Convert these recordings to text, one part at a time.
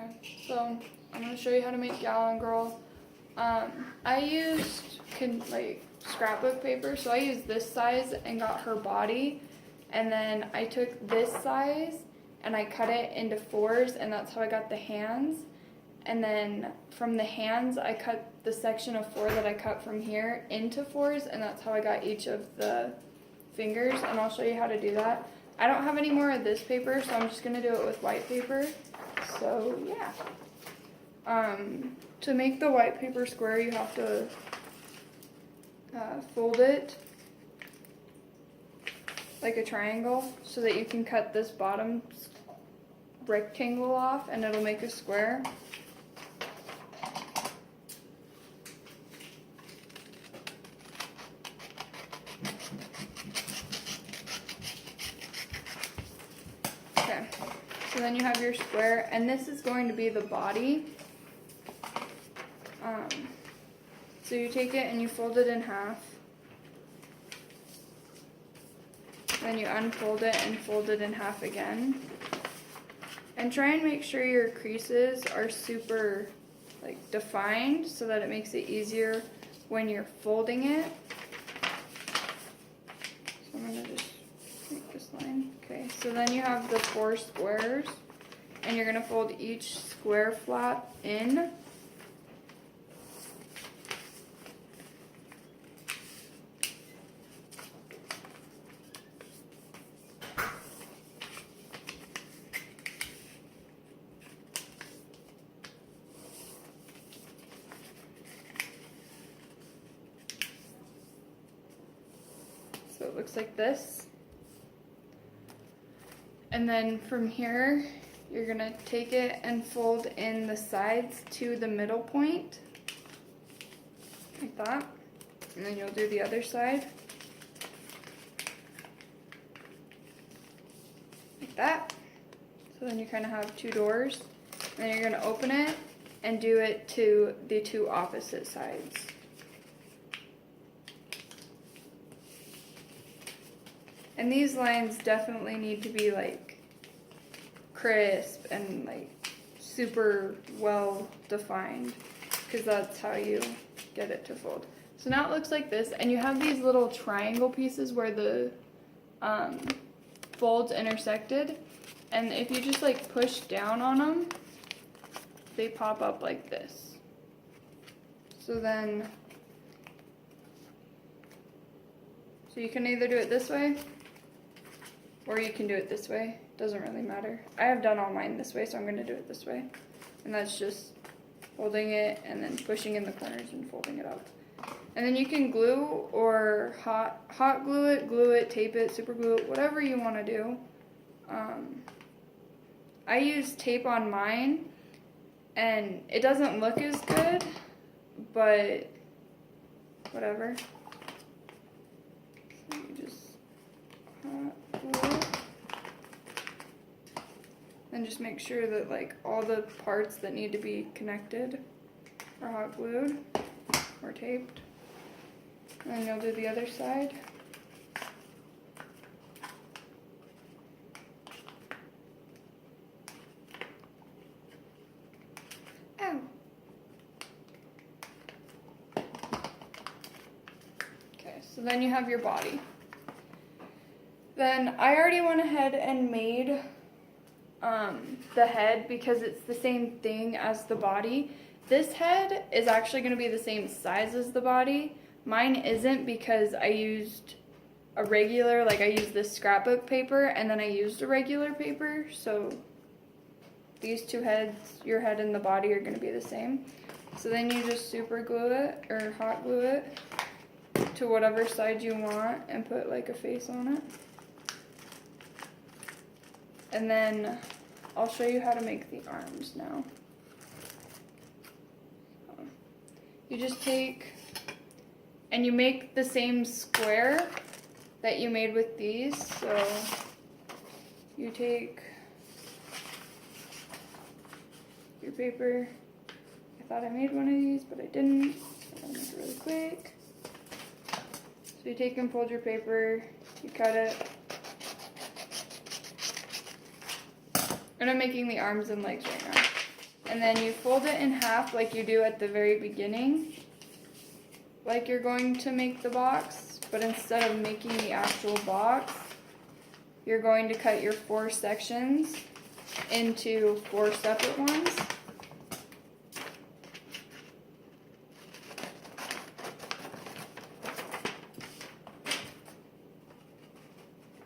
Okay, so I'm gonna show you how to make Gallon Girl. I used scrapbook paper, so I used this size and got her body, and then I took this size and I cut it into 4s, and that's how I got the hands. And then from the hands, I cut the section of 4 that I cut from here into 4s, and that's how I got each of the fingers, and I'll show you how to do that. I don't have any more of this paper, so I'm just gonna do it with white paper. So yeah. To make the white paper square, you have to fold it like a triangle so that you can cut this bottom rectangle off, and it'll make a square. Okay, so then you have your square, and this is going to be the body. So you take it and you fold it in half. Then you unfold it and fold it in half again. And try and make sure your creases are super defined so that it makes it easier when you're folding it. So I'm gonna just make this line. Okay, so then you have the 4 squares, and you're gonna fold each square flap in. So it looks like this. And then from here, you're gonna take it and fold in the sides to the middle point, like that. And then you'll do the other side, like that. So then you kind of have 2 doors. And then you're gonna open it and do it to the 2 opposite sides. And these lines definitely need to be crisp and super well defined, because that's how you get it to fold. So now it looks like this, and you have these little triangle pieces where the folds intersected, and if you just push down on them, they pop up like this. So you can either do it this way, or you can do it this way. Doesn't really matter. I have done all mine this way, so I'm going to do it this way. And that's just holding it and then pushing in the corners and folding it up. And then you can glue or hot glue it, tape it, super glue it, whatever you want to do. I use tape on mine, and it doesn't look as good, but whatever. So you just hot glue it. And just make sure that all the parts that need to be connected are hot glued or taped. And then you'll do the other side. Ow. Okay, so then you have your body. Then I already went ahead and made the head, because it's the same thing as the body. This head is actually going to be the same size as the body. Mine isn't, because I used a regular, I used this scrapbook paper, and then I used a regular paper, so these 2 heads, your head and the body, are going to be the same. So then you just super glue it, or hot glue it, to whatever side you want, and put a face on it. And then I'll show you how to make the arms now. You just take and you make the same square that you made with these. So you take your paper. I thought I made one of these, but I didn't. So I'm gonna make it really quick. So you take and fold your paper, you cut it. And I'm making the arms and legs right now. and then you fold it in half like you do at the very beginning, like you're going to make the box, but instead of making the actual box, you're going to cut your 4 sections into 4 separate ones.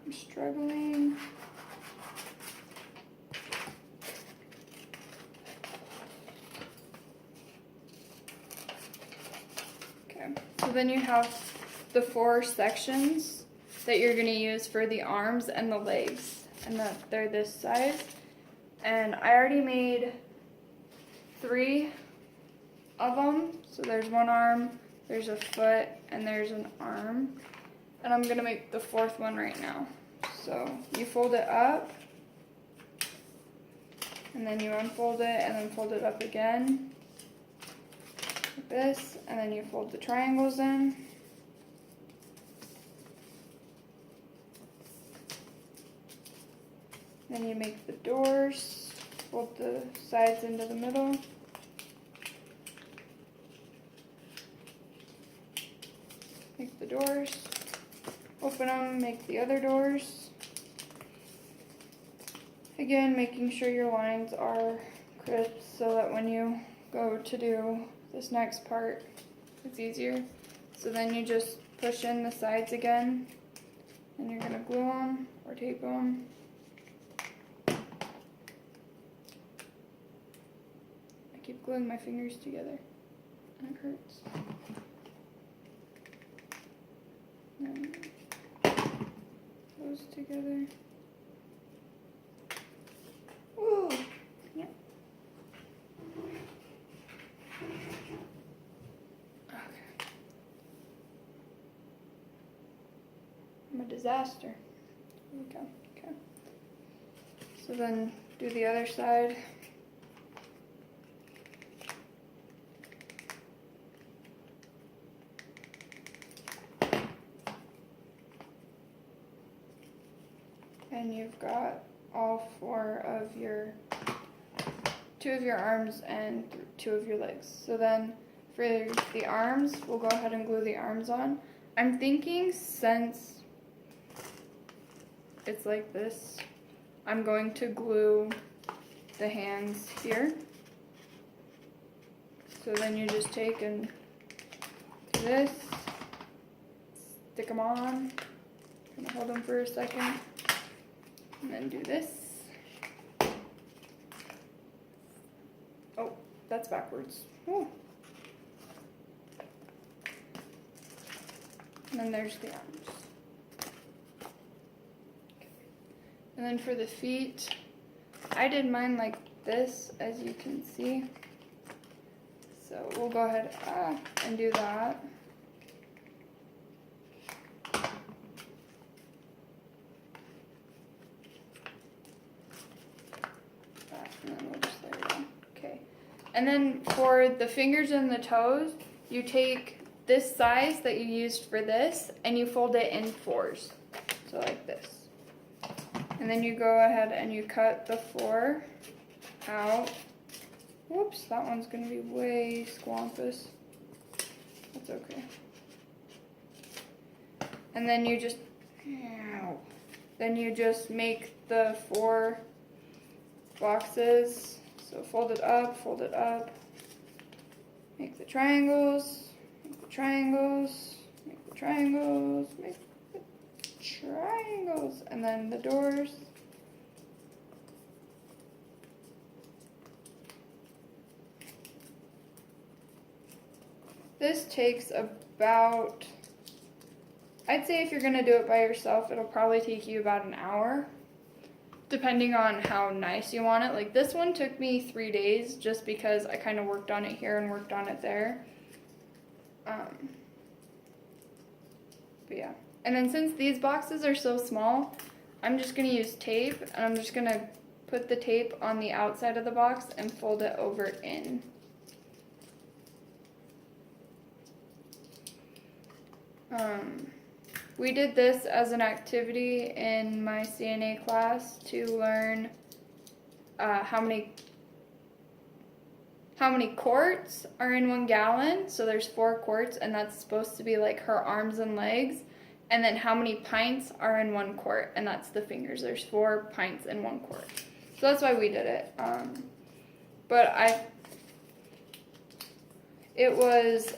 I'm struggling. Okay, so then you have the 4 sections that you're going to use for the arms and the legs, and they're this size. And I already made 3 of them. So there's one arm, there's a foot, and there's an arm. And I'm gonna make the 4th one right now. So you fold it up, and then you unfold it, and then fold it up again, like this, and then you fold the triangles in. Then you make the doors, fold the sides into the middle. Make the doors, open them, make the other doors. Again, making sure your lines are crisp so that when you go to do this next part, it's easier. So then you just push in the sides again, and you're gonna glue them or tape them. I keep gluing my fingers together, and it hurts. And those together. Ooh, yeah. Okay. I'm a disaster. Here we go. Okay. So then do the other side. And you've got all 4 of your, 2 of your arms and 2 of your legs. So then for the arms, we'll go ahead and glue the arms on. I'm thinking since it's like this, I'm going to glue the hands here. So then you just take and do this, stick them on, gonna hold them for a second. And then do this. Oh, that's backwards. Ooh. And then there's the arms. Okay. And then for the feet, I did mine like this, as you can see. So we'll go ahead and do that. And then we'll just, there we go. Okay. And then for the fingers and the toes, you take this size that you used for this and you fold it in 4s. So like this. And then you go ahead and you cut the 4 out. Whoops, that one's going to be way squampus. That's okay. And then you just make the 4 boxes. So fold it up, make the triangles, make the triangles, make the triangles, make the triangles, and then the doors. This takes about, I'd say if you're going to do it by yourself, it'll probably take you about an hour, depending on how nice you want it. Like this one took me 3 days just because I kind of worked on it here and worked on it there. But yeah. And then since these boxes are so small, I'm just going to use tape, and I'm just going to put the tape on the outside of the box and fold it over in. We did this as an activity in my CNA class to learn how many how many quarts are in 1 gallon. So there's 4 quarts, and that's supposed to be like her arms and legs. And then how many pints are in 1 quart, and that's the fingers. There's 4 pints in 1 quart. So that's why we did it. It was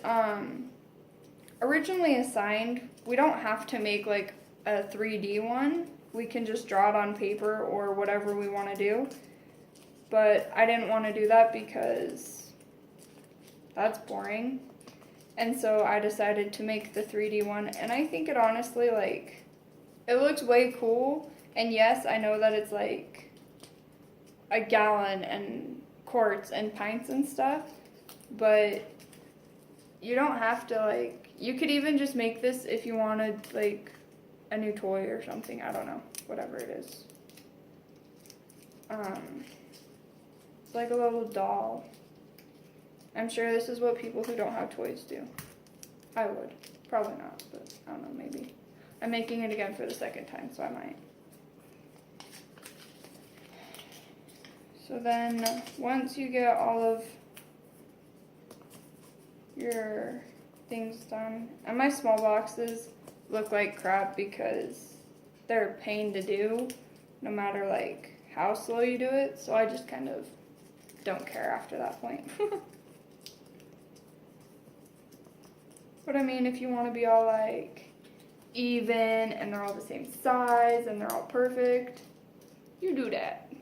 originally assigned, we don't have to make like a 3D one. We can just draw it on paper or whatever we want to do. But I didn't want to do that because that's boring. And so I decided to make the 3D one. And I think it honestly, like, it looks way cool. And yes, I know that it's like a gallon and quarts and pints and stuff. But you don't have to, like, you could even just make this if you wanted, like, a new toy or something. I don't know. Whatever it is. It's like a little doll. I'm sure this is what people who don't have toys do. I would. Probably not, but I don't know, maybe. I'm making it again for the 2nd time, so I might. So then, once you get all of your things done, and my small boxes look like crap because they're a pain to do, no matter like how slow you do it, so I just kind of don't care after that point. But I mean, if you want to be all like even and they're all the same size and they're all perfect, you do that.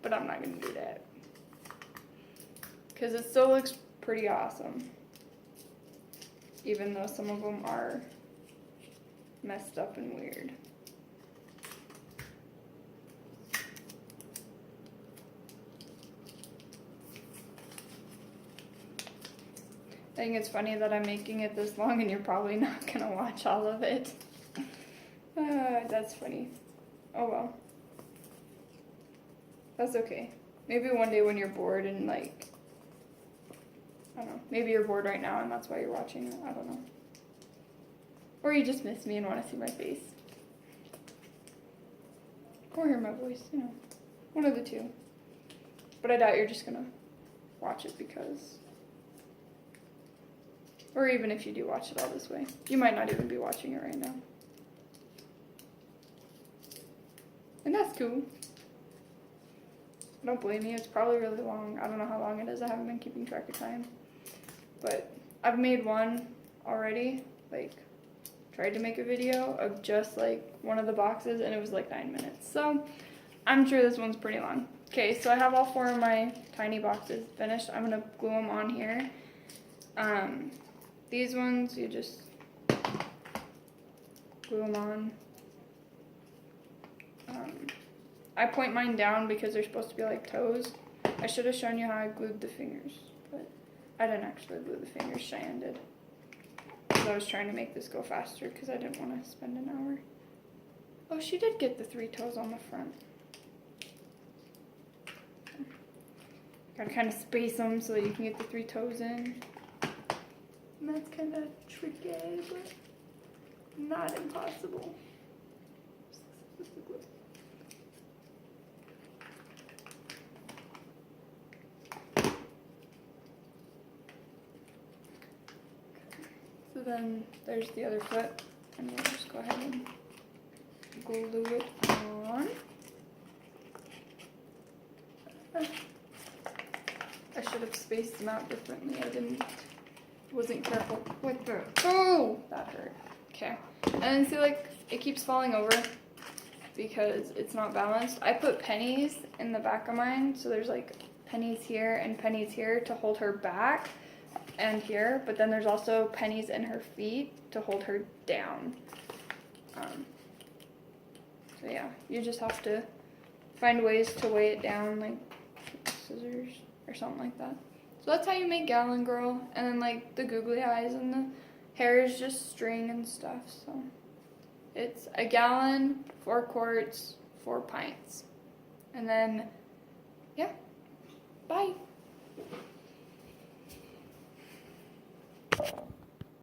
But I'm not going to do that because it still looks pretty awesome, even though some of them are messed up and weird. I think it's funny that I'm making it this long and you're probably not going to watch all of it. That's funny. Oh well. That's okay. Maybe one day when you're bored and like, I don't know, maybe you're bored right now and that's why you're watching it. I don't know. Or you just miss me and want to see my face. Or hear my voice, you know. One of the two. But I doubt you're just going to watch it because... Or even if you do watch it all this way. You might not even be watching it right now. And that's cool. Don't blame me, it's probably really long. I don't know how long it is, I haven't been keeping track of time. But I've made one already, like, tried to make a video of just like one of the boxes and it was like 9 minutes. So I'm sure this one's pretty long. Okay, so I have all 4 of my tiny boxes finished. I'm gonna glue them on here. These ones, you just glue them on. I point mine down because they're supposed to be like toes. I should have shown you how I glued the fingers, but I didn't actually glue the fingers, Cheyenne did. Because I was trying to make this go faster because I didn't want to spend an hour. Oh, she did get the 3 toes on the front. Gotta kind of space them so that you can get the 3 toes in. And that's kind of tricky, but not impossible. So then there's the other foot, and we'll just go ahead and glue it on. I should have spaced them out differently. Wasn't careful with the, oh, that hurt. Okay, and then see, like, it keeps falling over because it's not balanced. I put pennies in the back of mine, so there's like pennies here and pennies here to hold her back and here, but then there's also pennies in her feet to hold her down. So yeah, you just have to find ways to weigh it down, like scissors or something like that. So that's how you make Gallon Girl. And then like the googly eyes and the hair is just string and stuff. So it's a gallon, 4 quarts, 4 pints. And then, yeah, bye.